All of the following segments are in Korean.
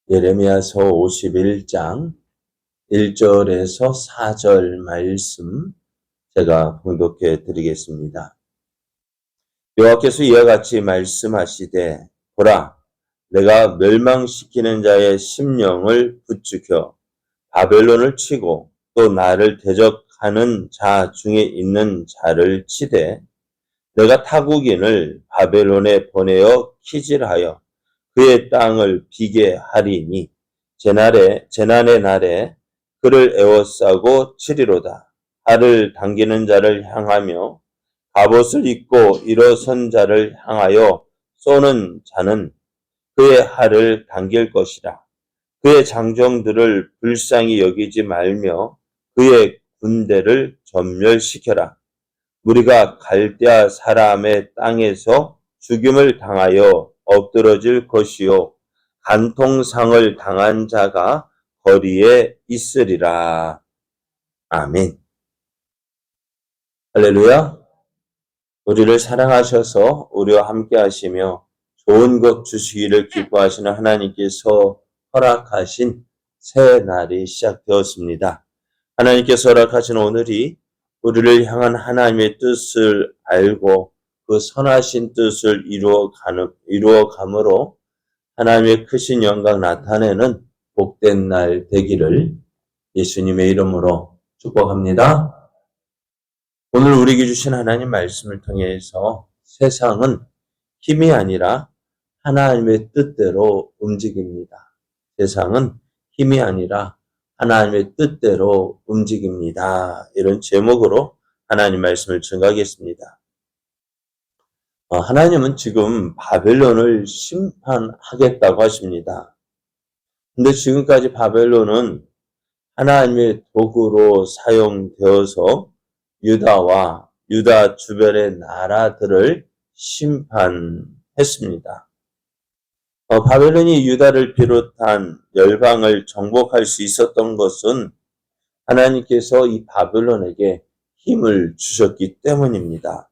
예레미야서 51장 1절에서 4절 말씀 제가 봉독해 드리겠습니다. 여호와께서 이와 같이 말씀하시되 보라, 내가 멸망시키는 자의 심령을 부추겨 바벨론을 치고 또 나를 대적하는 자 중에 있는 자를 치되 내가 타국인을 바벨론에 보내어 키질하여 그의 땅을 비게 하리니 재난의 날에 그를 에워싸고 치리로다. 칼을 당기는 자를 향하며 갑옷을 입고 일어선 자를 향하여 쏘는 자는 그의 칼을 당길 것이라. 그의 장정들을 불쌍히 여기지 말며 그의 군대를 전멸시켜라. 우리가 갈대아 사람의 땅에서 죽임을 당하여 엎드러질 것이요 간통상을 당한 자가 거리에 있으리라. 아멘. 할렐루야. 우리를 사랑하셔서 우리와 함께 하시며 좋은 것 주시기를 기뻐하시는 하나님께서 허락하신 새 날이 시작되었습니다. 하나님께서 허락하신 오늘이 우리를 향한 하나님의 뜻을 알고 그 선하신 뜻을 이루어감으로 하나님의 크신 영광 나타내는 복된 날 되기를 예수님의 이름으로 축복합니다. 오늘 우리에게 주신 하나님 말씀을 통해서 세상은 힘이 아니라 하나님의 뜻대로 움직입니다. 세상은 힘이 아니라 하나님의 뜻대로 움직입니다. 이런 제목으로 하나님 말씀을 증거하겠습니다. 하나님은 지금 바벨론을 심판하겠다고 하십니다. 근데 지금까지 바벨론은 하나님의 도구로 사용되어서 유다와 유다 주변의 나라들을 심판했습니다. 바벨론이 유다를 비롯한 열방을 정복할 수 있었던 것은 하나님께서 이 바벨론에게 힘을 주셨기 때문입니다.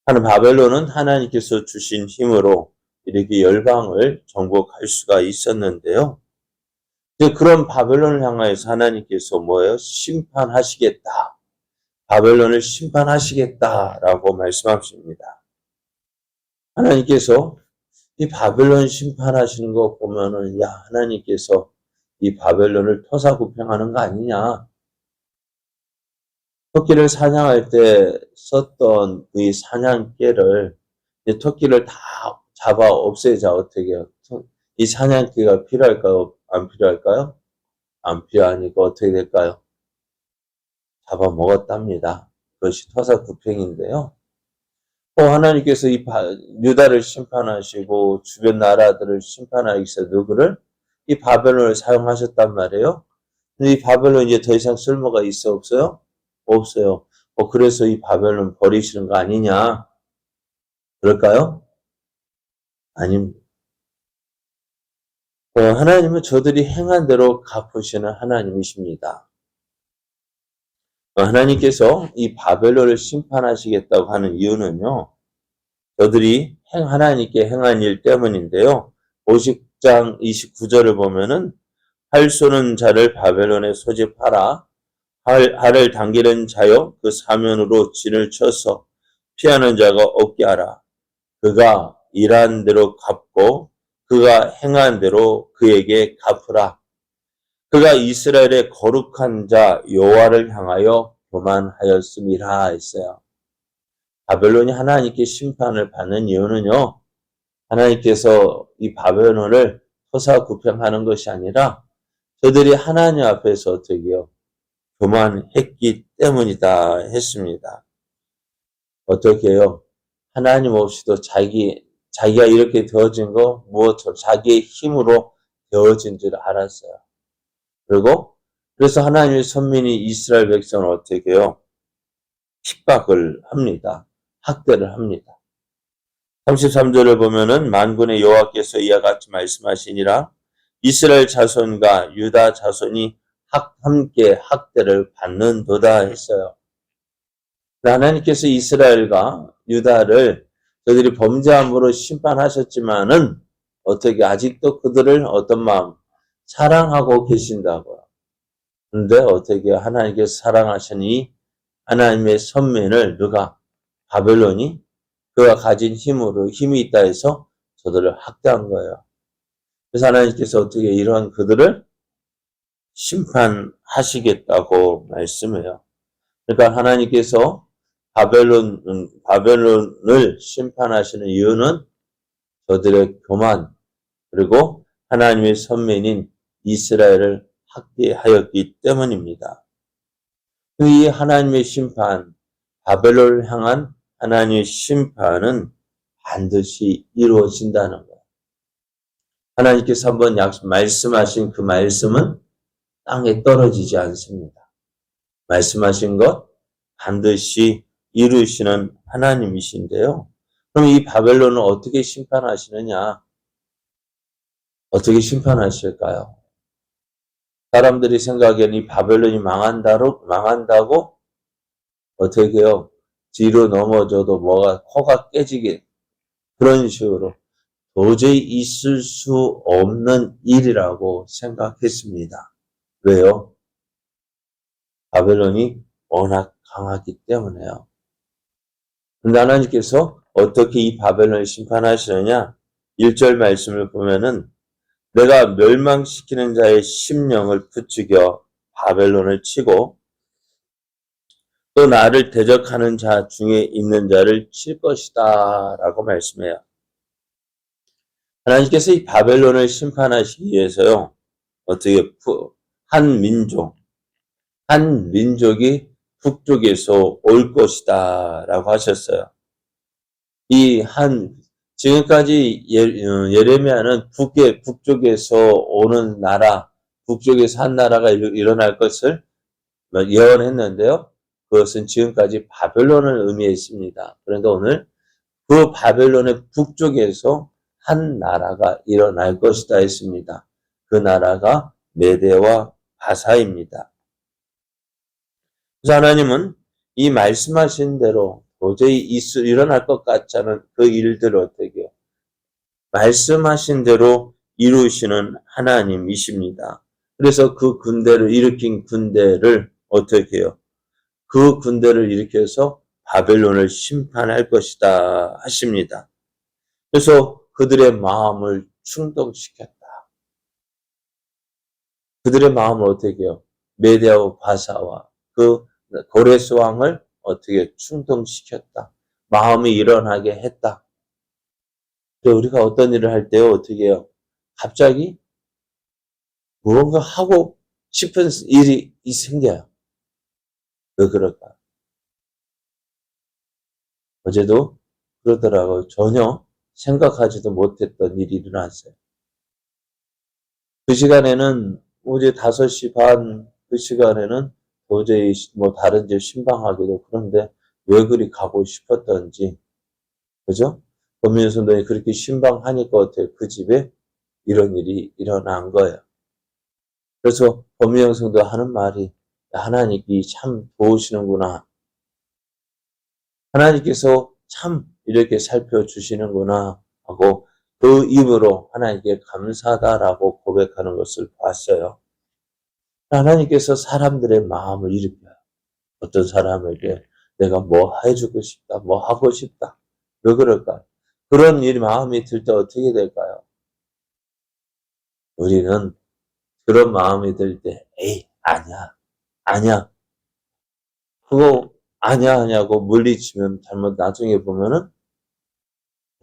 바벨론은 하나님께서 주신 힘으로 이렇게 열방을 정복할 수가 있었는데요. 그런 바벨론을 향하여서 하나님께서 뭐예요? 심판하시겠다. 바벨론을 심판하시겠다라고 말씀하십니다. 하나님께서 이 바벨론 심판하시는 거 보면은 하나님께서 이 바벨론을 토사구팽하는 거 아니냐. 토끼를 사냥할 때 썼던 이 사냥개를 토끼를 다 잡아 없애자 어떻게 해요? 이 사냥개가 필요할까요? 안 필요할까요? 안 필요하니까 어떻게 될까요? 잡아먹었답니다. 그것이 토사구팽인데요. 하나님께서 이 유다를 심판하시고 주변 나라들을 심판하기 위해서 누구를? 이 바벨론을 사용하셨단 말이에요. 근데 이 바벨론 이제 더 이상 쓸모가 있어 없어요? 없어요. 그래서 이 바벨론 버리시는 거 아니냐? 그럴까요? 아닙니다. 하나님은 저들이 행한 대로 갚으시는 하나님이십니다. 하나님께서 이 바벨론을 심판하시겠다고 하는 이유는요. 저들이 하나님께 행한 일 때문인데요. 50장 29절을 보면은 활 쏘는 자를 바벨론에 소집하라. 활을 당기는 자여 그 사면으로 진을 쳐서 피하는 자가 없게 하라. 그가 일한 대로 갚고 그가 행한 대로 그에게 갚으라. 그가 이스라엘의 거룩한 자 여호와를 향하여 교만하였음이라 했어요. 바벨론이 하나님께 심판을 받는 이유는요. 하나님께서 이 바벨론을 토사구팽하는 것이 아니라 저들이 하나님 앞에서 어떻게 해요? 교만했기 때문이다 했습니다. 어떻게 해요? 하나님 없이도 자기가 이렇게 되어진 거 무엇으로 자기의 힘으로 되어진 줄 알았어요. 그래서 하나님의 선민이 이스라엘 백성을 어떻게 해요? 핍박을 합니다. 학대를 합니다. 33절을 보면은 만군의 여호와께서 이와 같이 말씀하시니라 이스라엘 자손과 유다 자손이 함께 학대를 받는도다 했어요. 하나님께서 이스라엘과 유다를 저들이 범죄함으로 심판하셨지만은 어떻게 아직도 그들을 어떤 마음 사랑하고 계신다고요. 그런데 어떻게 하나님께서 사랑하시니 하나님의 선민을 누가 바벨론이 그가 가진 힘이 있다 해서 저들을 학대한 거예요. 그래서 하나님께서 어떻게 이러한 그들을 심판하시겠다고 말씀해요. 그러니까 하나님께서 바벨론을 심판하시는 이유는 저들의 교만, 그리고 하나님의 선민인 이스라엘을 학대하였기 때문입니다. 이 하나님의 심판, 바벨론을 향한 하나님의 심판은 반드시 이루어진다는 거예요. 하나님께서 한번 말씀하신 그 말씀은 땅에 떨어지지 않습니다. 말씀하신 것 반드시 이루시는 하나님이신데요. 그럼 이 바벨론을 어떻게 심판하시느냐? 어떻게 심판하실까요? 사람들이 생각에는 이 바벨론이 망한다고 어떻게 해요? 뒤로 넘어져도 코가 깨지게 그런 식으로 도저히 있을 수 없는 일이라고 생각했습니다. 왜요? 바벨론이 워낙 강하기 때문에요. 그런데 하나님께서 어떻게 이 바벨론을 심판하시느냐? 1절 말씀을 보면은 내가 멸망시키는 자의 심령을 부추겨 바벨론을 치고 또 나를 대적하는 자 중에 있는 자를 칠 것이다 라고 말씀해요. 하나님께서 이 바벨론을 심판하시기 위해서요. 어떻게 한 민족이 북쪽에서 올 것이다 라고 하셨어요. 지금까지 예레미야는 북쪽에서 오는 나라, 북쪽에서 한 나라가 일어날 것을 예언했는데요. 그것은 지금까지 바벨론을 의미했습니다. 그런데 오늘 그 바벨론의 북쪽에서 한 나라가 일어날 것이다 했습니다. 그 나라가 메대와 바사입니다. 그래서 하나님은 이 말씀하신 대로 도저히 일어날 것 같지 않은 그 일들을 어떻게 해요? 말씀하신 대로 이루시는 하나님이십니다. 그래서 그 군대를 일으킨 군대를 어떻게 해요? 그 군대를 일으켜서 바벨론을 심판할 것이다 하십니다. 그래서 그들의 마음을 충동시켰다. 그들의 마음을 어떻게 해요? 메대와 바사와 그 고레스 왕을 어떻게 충동시켰다. 마음이 일어나게 했다. 우리가 어떤 일을 할 때요, 어떻게 해요? 갑자기 무언가 하고 싶은 일이 생겨요. 왜 그럴까? 어제도 그러더라고요. 전혀 생각하지도 못했던 일이 일어났어요. 그 시간에는 어제 5시 반 그 시간에는 도저히 다른 집 신방하기도 그런데 왜 그리 가고 싶었던지, 그죠? 법민 선동이 그렇게 신방하니까 어때요? 그 집에 이런 일이 일어난 거예요. 그래서 법민 성도 하는 말이 하나님이 참 도우시는구나. 하나님께서 참 이렇게 살펴주시는구나 하고 그 입으로 하나님께 감사하다라고 고백하는 것을 봤어요. 하나님께서 사람들의 마음을 일으켜요. 어떤 사람에게 내가 뭐 해주고 싶다, 뭐 하고 싶다. 왜 그럴까요? 그런 일 마음이 들 때 어떻게 될까요? 우리는 그런 마음이 들 때, 에이, 아니야. 그거 아니야 하냐고 물리치면 잘못 나중에 보면은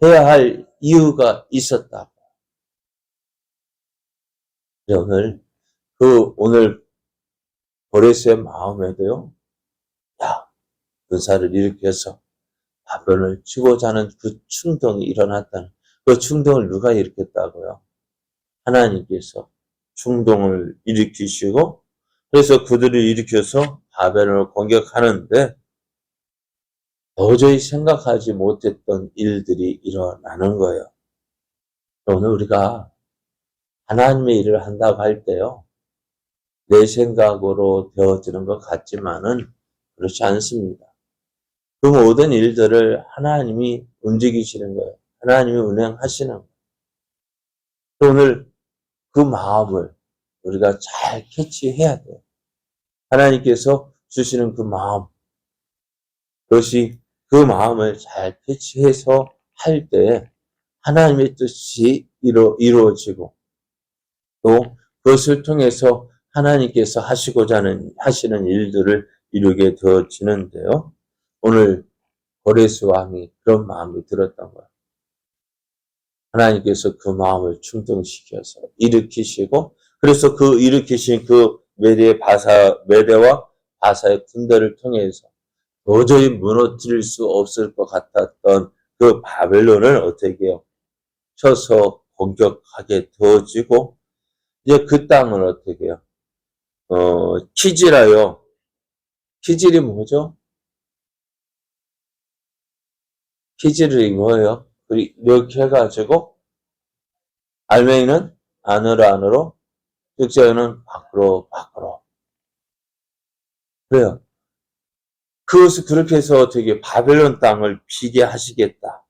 해야 할 이유가 있었다. 오늘 고레스의 마음에도요, 군사를 일으켜서 바벨론을 치고자 하는 그 충동이 일어났다는, 그 충동을 누가 일으켰다고요? 하나님께서 충동을 일으키시고, 그래서 그들을 일으켜서 바벨론을 공격하는데, 도저히 생각하지 못했던 일들이 일어나는 거예요. 오늘 우리가 하나님의 일을 한다고 할 때요, 내 생각으로 되어지는 것 같지만은 그렇지 않습니다. 그 모든 일들을 하나님이 움직이시는 거예요. 하나님이 운행하시는 거예요. 오늘 그 마음을 우리가 잘 캐치해야 돼요. 하나님께서 주시는 그 마음, 그것이 그 마음을 잘 캐치해서 할 때 하나님의 뜻이 이루어지고 또 그것을 통해서 하나님께서 하시는 일들을 이루게 되어지는데요. 오늘 고레스 왕이 그런 마음이 들었던 거예요. 하나님께서 그 마음을 충동시켜서 일으키시고, 그래서 그 일으키신 그 메대와 바사의 군대를 통해서 도저히 무너뜨릴 수 없을 것 같았던 그 바벨론을 어떻게 해요? 쳐서 공격하게 되어지고, 이제 그 땅을 어떻게 해요? 키질하여, 키질이 뭐죠? 키질이 뭐예요? 이렇게 해가지고, 알맹이는 안으로, 육자는 밖으로. 그래요. 그것을 그렇게 해서 어떻게 바벨론 땅을 비게 하시겠다.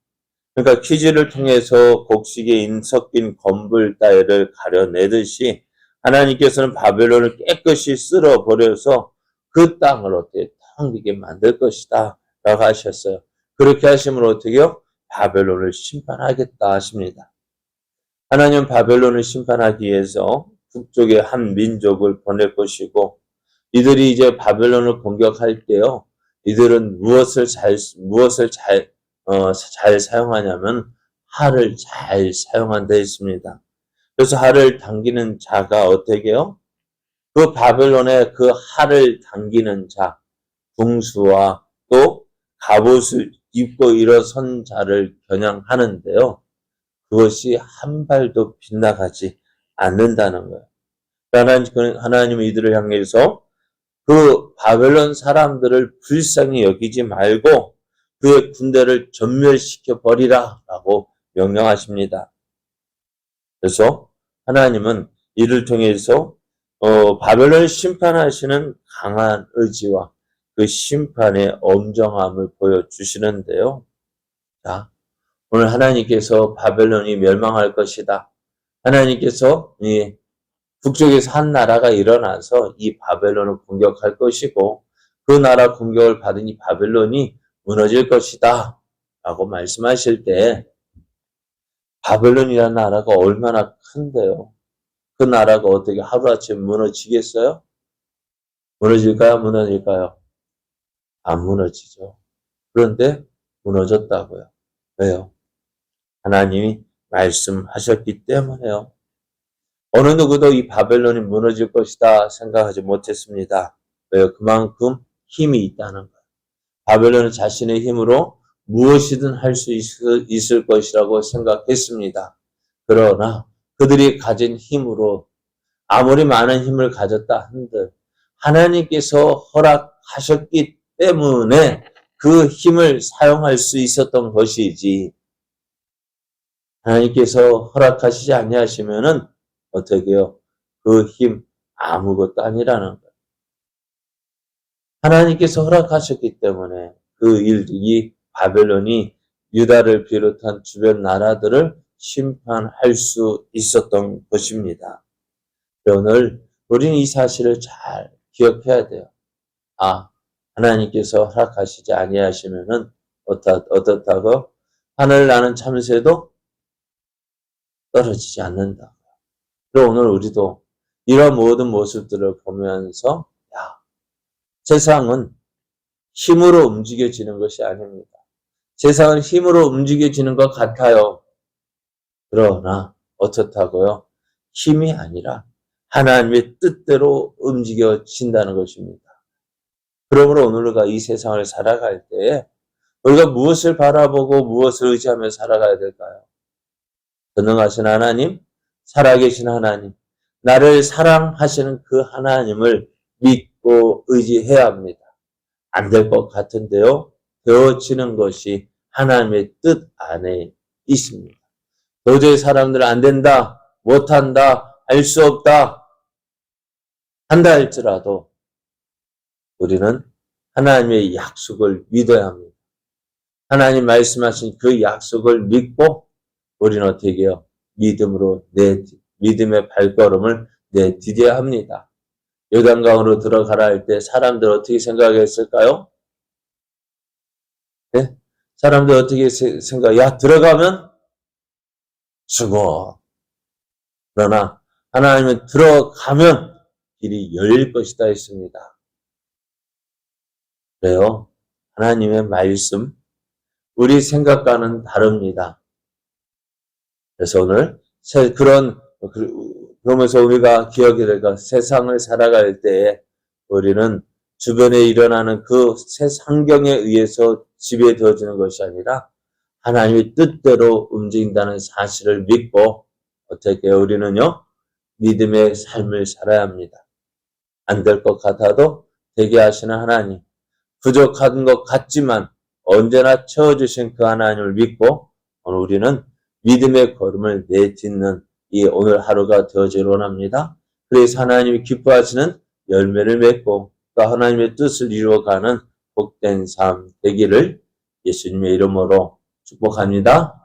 그러니까 키질을 통해서 곡식에 섞인 검불 따위를 가려내듯이 하나님께서는 바벨론을 깨끗이 쓸어버려서 그 땅을 어떻게 텅 비게 만들 것이다 라고 하셨어요. 그렇게 하시면 어떻게 해요? 바벨론을 심판하겠다 하십니다. 하나님은 바벨론을 심판하기 위해서 북쪽의 한 민족을 보낼 것이고, 이들이 이제 바벨론을 공격할 때요, 이들은 무엇을 잘 사용하냐면 활을 잘 사용한다 했습니다. 그래서 활을 당기는 자가 어떻게 해요? 그 바벨론의 그 활을 당기는 자, 궁수와 또 갑옷을 입고 일어선 자를 겨냥하는데요. 그것이 한 발도 빗나가지 않는다는 거예요. 하나님은 이들을 향해서 그 바벨론 사람들을 불쌍히 여기지 말고 그의 군대를 전멸시켜 버리라 라고 명령하십니다. 그래서 하나님은 이를 통해서 바벨론을 심판하시는 강한 의지와 그 심판의 엄정함을 보여주시는데요. 자, 오늘 하나님께서 바벨론이 멸망할 것이다. 하나님께서 이 북쪽에서 한 나라가 일어나서 이 바벨론을 공격할 것이고 그 나라 공격을 받은 이 바벨론이 무너질 것이다 라고 말씀하실 때 바벨론이라는 나라가 얼마나 큰데요. 그 나라가 어떻게 하루아침에 무너지겠어요? 무너질까요? 안 무너지죠. 그런데 무너졌다고요. 왜요? 하나님이 말씀하셨기 때문에요. 어느 누구도 이 바벨론이 무너질 것이다 생각하지 못했습니다. 왜요? 그만큼 힘이 있다는 거예요. 바벨론은 자신의 힘으로 무엇이든 할 수 있을 것이라고 생각했습니다. 그러나 그들이 가진 힘으로 아무리 많은 힘을 가졌다 한들 하나님께서 허락하셨기 때문에 그 힘을 사용할 수 있었던 것이지, 하나님께서 허락하시지 아니하시면은 어떻게 해요? 그 힘 아무것도 아니라는 거예요. 하나님께서 허락하셨기 때문에 이 바벨론이 유다를 비롯한 주변 나라들을 심판할 수 있었던 것입니다. 오늘 우리는 이 사실을 잘 기억해야 돼요. 하나님께서 허락하시지 아니하시면은 어떻다고? 하늘 나는 참새도 떨어지지 않는다. 그리고 오늘 우리도 이런 모든 모습들을 보면서 세상은 힘으로 움직여지는 것이 아닙니다. 세상은 힘으로 움직여지는 것 같아요. 그러나 어떻다고요? 힘이 아니라 하나님의 뜻대로 움직여진다는 것입니다. 그러므로 오늘 우리가 이 세상을 살아갈 때에 우리가 무엇을 바라보고 무엇을 의지하며 살아가야 될까요? 전능하신 하나님, 살아계신 하나님, 나를 사랑하시는 그 하나님을 믿고 의지해야 합니다. 안 될 것 같은데요. 되어지는 것이 하나님의 뜻 안에 있습니다. 도저히 사람들은 안 된다, 못한다, 할 수 없다 한다 할지라도 우리는 하나님의 약속을 믿어야 합니다. 하나님 말씀하신 그 약속을 믿고 우리는 어떻게 해요? 믿음으로 믿음의 발걸음을 내디뎌야 합니다. 요단강으로 들어가라 할 때 사람들 어떻게 생각했을까요? 네? 사람들 어떻게 야, 들어가면 죽어. 그러나 하나님은 들어가면 길이 열릴 것이다 했습니다. 그래요. 하나님의 말씀, 우리 생각과는 다릅니다. 그래서 오늘 그러면서 우리가 기억해야 될 것, 세상을 살아갈 때에 우리는 주변에 일어나는 그 새 환경에 의해서 지배되어지는 것이 아니라 하나님의 뜻대로 움직인다는 사실을 믿고 어떻게 우리는요, 믿음의 삶을 살아야 합니다. 안 될 것 같아도 되게 하시는 하나님, 부족한 것 같지만 언제나 채워주신 그 하나님을 믿고 오늘 우리는 믿음의 걸음을 내딛는 이 오늘 하루가 되어지길 원합니다. 그래서 하나님이 기뻐하시는 열매를 맺고 또 하나님의 뜻을 이루어가는 복된 삶 되기를 예수님의 이름으로 축복합니다.